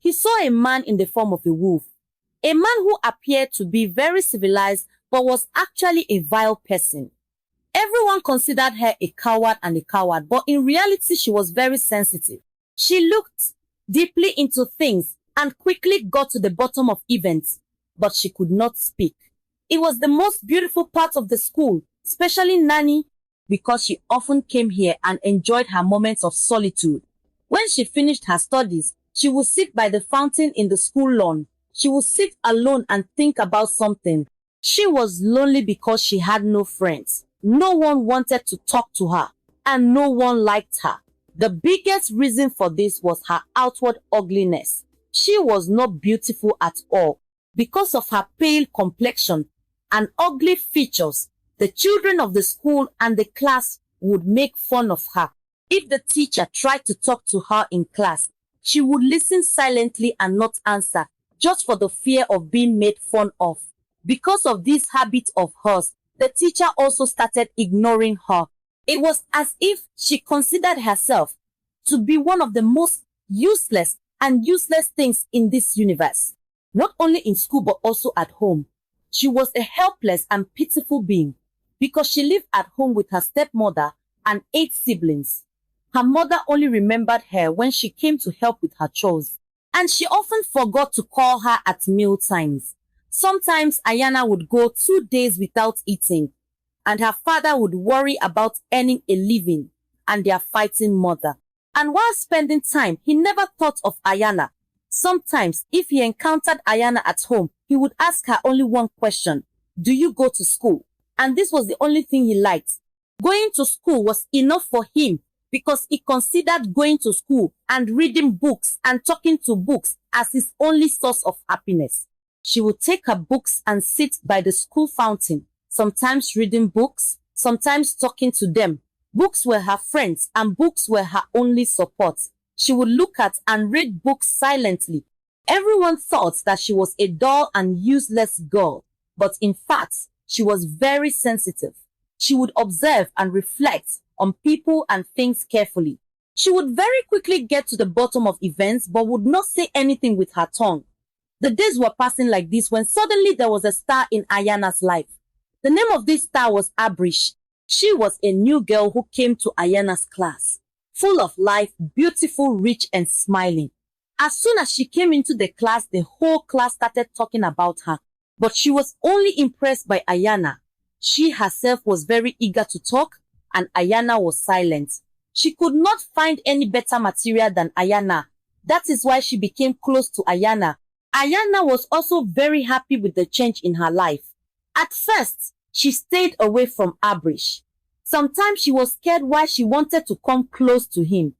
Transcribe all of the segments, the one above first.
he saw a man in the form of a wolf, a man who appeared to be very civilized but was actually a vile person. Everyone considered her a coward, but in reality she was very sensitive. She looked deeply into things and quickly got to the bottom of events, but she could not speak. It was the most beautiful part of the school, especially Nanny, because she often came here and enjoyed her moments of solitude. When she finished her studies, she would sit by the fountain in the school lawn. She would sit alone and think about something. She was lonely because she had no friends. No one wanted to talk to her, and no one liked her. The biggest reason for this was her outward ugliness. She was not beautiful at all. Because of her pale complexion and ugly features, the children of the school and the class would make fun of her. If the teacher tried to talk to her in class, she would listen silently and not answer, just for the fear of being made fun of. Because of this habit of hers, the teacher also started ignoring her. It was as if she considered herself to be one of the most useless things in this universe. Not only in school but also at home. She was a helpless and pitiful being because she lived at home with her stepmother and 8 siblings. Her mother only remembered her when she came to help with her chores, and she often forgot to call her at meal times. Sometimes Ayana would go 2 days without eating, and her father would worry about earning a living and their fighting mother. And while spending time, he never thought of Ayana. Sometimes, if he encountered Ayana at home, he would ask her only one question: do you go to school? And this was the only thing he liked. Going to school was enough for him because he considered going to school and reading books and talking to books as his only source of happiness. She would take her books and sit by the school fountain, sometimes reading books, sometimes talking to them. Books were her friends and books were her only support. She would look at and read books silently. Everyone thought that she was a dull and useless girl, but in fact, she was very sensitive. She would observe and reflect on people and things carefully. She would very quickly get to the bottom of events, but would not say anything with her tongue. The days were passing like this when suddenly there was a star in Ayana's life. The name of this star was Abrish. She was a new girl who came to Ayana's class, full of life, beautiful, rich, and smiling. As soon as she came into the class, the whole class started talking about her. But she was only impressed by Ayana. She herself was very eager to talk, and Ayana was silent. She could not find any better material than Ayana. That is why she became close to Ayana. Ayana was also very happy with the change in her life. At first, she stayed away from Abrish. Sometimes she was scared why she wanted to come close to him.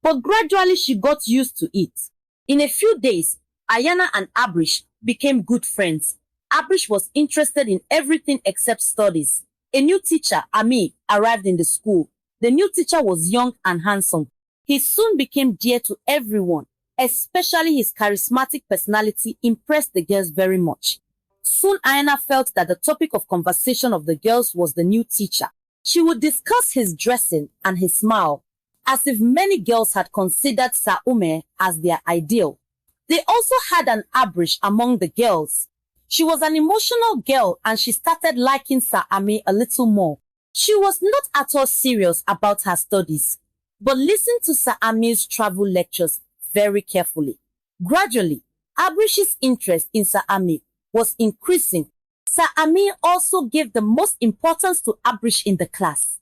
But gradually she got used to it. In a few days, Ayana and Abrish became good friends. Abrish was interested in everything except studies. A new teacher, Ami, arrived in the school. The new teacher was young and handsome. He soon became dear to everyone. Especially his charismatic personality impressed the girls very much. Soon Ayana felt that the topic of conversation of the girls was the new teacher. She would discuss his dressing and his smile, as if many girls had considered Saume as their ideal. They also had an Abrish among the girls. She was an emotional girl and she started liking Saami a little more. She was not at all serious about her studies, but listened to Saami's travel lectures very carefully. Gradually, Abrish's interest in Saami was increasing. Saami also gave the most importance to Abrish in the class.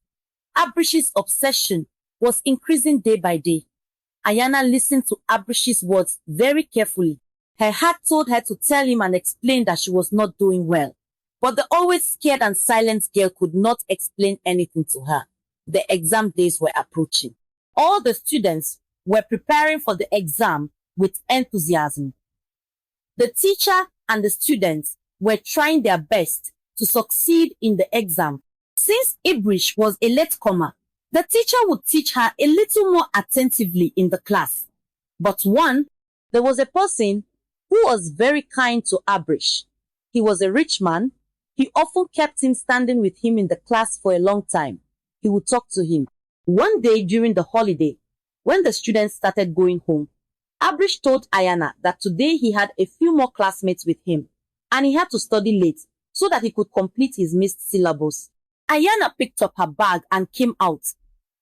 Abrish's obsession was increasing day by day. Ayana listened to Abrish's words very carefully. Her heart told her to tell him and explain that she was not doing well. But the always scared and silent girl could not explain anything to her. The exam days were approaching. All the students were preparing for the exam with enthusiasm. The teacher and the students were trying their best to succeed in the exam. Since Abrish was a latecomer, the teacher would teach her a little more attentively in the class. But there was a person who was very kind to Abrish. He was a rich man. He often kept him standing with him in the class for a long time. He would talk to him. One day during the holiday, when the students started going home, Abrish told Ayana that today he had a few more classmates with him and he had to study late so that he could complete his missed syllabus. Ayana picked up her bag and came out.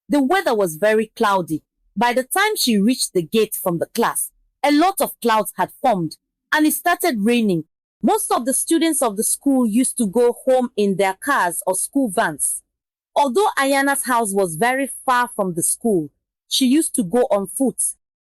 The weather was very cloudy. By the time she reached the gate from the class, a lot of clouds had formed and it started raining. Most of the students of the school used to go home in their cars or school vans. Although Ayana's house was very far from the school, she used to go on foot.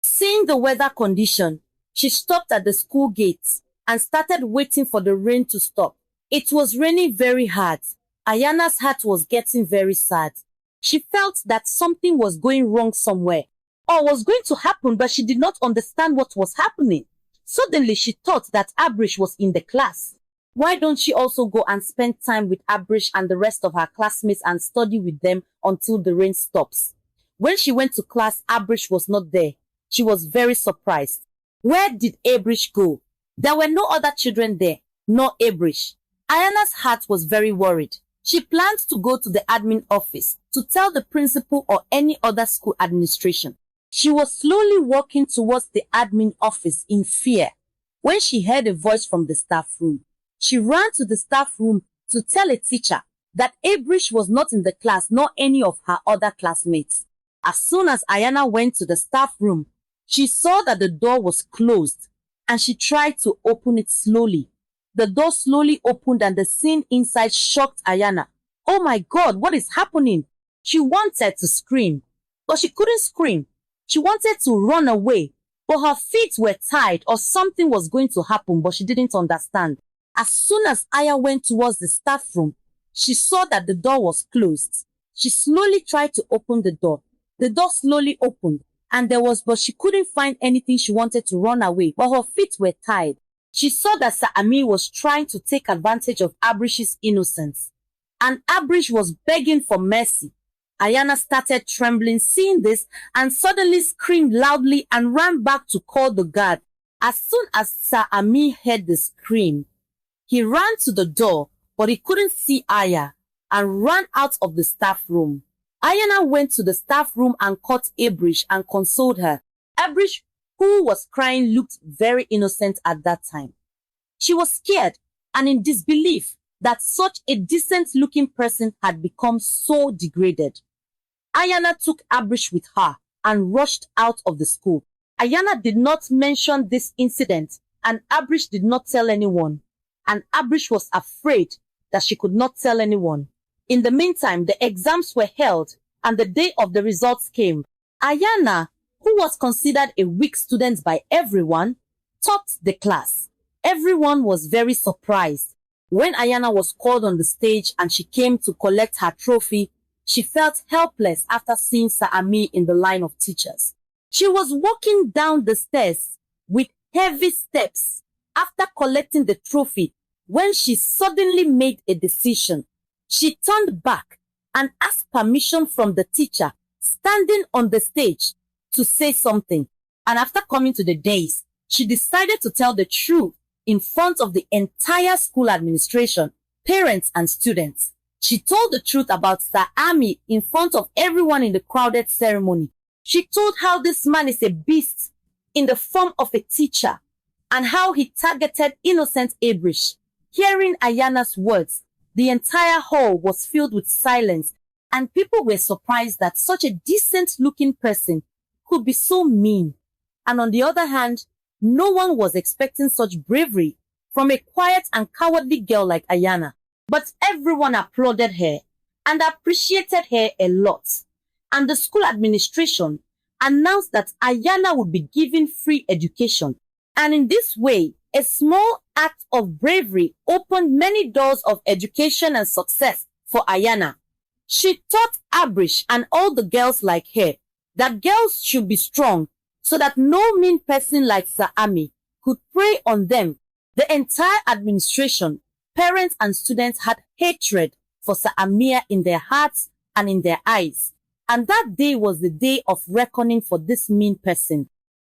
Seeing the weather condition, she stopped at the school gates and started waiting for the rain to stop. It was raining very hard. Ayana's heart was getting very sad. She felt that something was going wrong somewhere or was going to happen, but she did not understand what was happening. Suddenly, she thought that Abrish was in the class. Why don't she also go and spend time with Abrish and the rest of her classmates and study with them until the rain stops? When she went to class, Abrish was not there. She was very surprised. Where did Abrish go? There were no other children there, nor Abrish. Ayana's heart was very worried. She planned to go to the admin office to tell the principal or any other school administration. She was slowly walking towards the admin office in fear when she heard a voice from the staff room. She ran to the staff room to tell a teacher that Abrish was not in the class nor any of her other classmates. As soon as Ayana went to the staff room, she saw that the door was closed and she tried to open it slowly. The door slowly opened and the scene inside shocked Ayana. Oh my God, what is happening? She wanted to scream, but she couldn't scream. She wanted to run away, but her feet were tied or something was going to happen, but she didn't understand. As soon as Aya went towards the staff room, she saw that the door was closed. She slowly tried to open the door. The door slowly opened and but she couldn't find anything. She wanted to run away, but her feet were tied. She saw that Sa'ami was trying to take advantage of Abrish's innocence, and Abrish was begging for mercy. Ayana started trembling seeing this and suddenly screamed loudly and ran back to call the guard. As soon as Sa'ami heard the scream, he ran to the door, but he couldn't see Aya and ran out of the staff room. Ayana went to the staff room and caught Abrish and consoled her. Abrish, who was crying, looked very innocent at that time. She was scared and in disbelief that such a decent-looking person had become so degraded. Ayana took Abrish with her and rushed out of the school. Ayana did not mention this incident and Abrish did not tell anyone. And Abrish was afraid that she could not tell anyone. In the meantime, the exams were held and the day of the results came. Ayana, who was considered a weak student by everyone, topped the class. Everyone was very surprised. When Ayana was called on the stage and she came to collect her trophy, she felt helpless after seeing Sa'ami in the line of teachers. She was walking down the stairs with heavy steps after collecting the trophy when she suddenly made a decision. She turned back and asked permission from the teacher standing on the stage to say something. And after coming to the dais, she decided to tell the truth in front of the entire school administration, parents and students. She told the truth about Sa'ami in front of everyone in the crowded ceremony. She told how this man is a beast in the form of a teacher and how he targeted innocent Abrish. Hearing Ayana's words, the entire hall was filled with silence and people were surprised that such a decent-looking person could be so mean. And on the other hand, no one was expecting such bravery from a quiet and cowardly girl like Ayana. But everyone applauded her and appreciated her a lot. And the school administration announced that Ayana would be given free education. And in this way, a small act of bravery opened many doors of education and success for Ayana. She taught Abrish and all the girls like her that girls should be strong so that no mean person like Sa'ami could prey on them. The entire administration, parents and students had hatred for Sa'amia in their hearts and in their eyes. And that day was the day of reckoning for this mean person.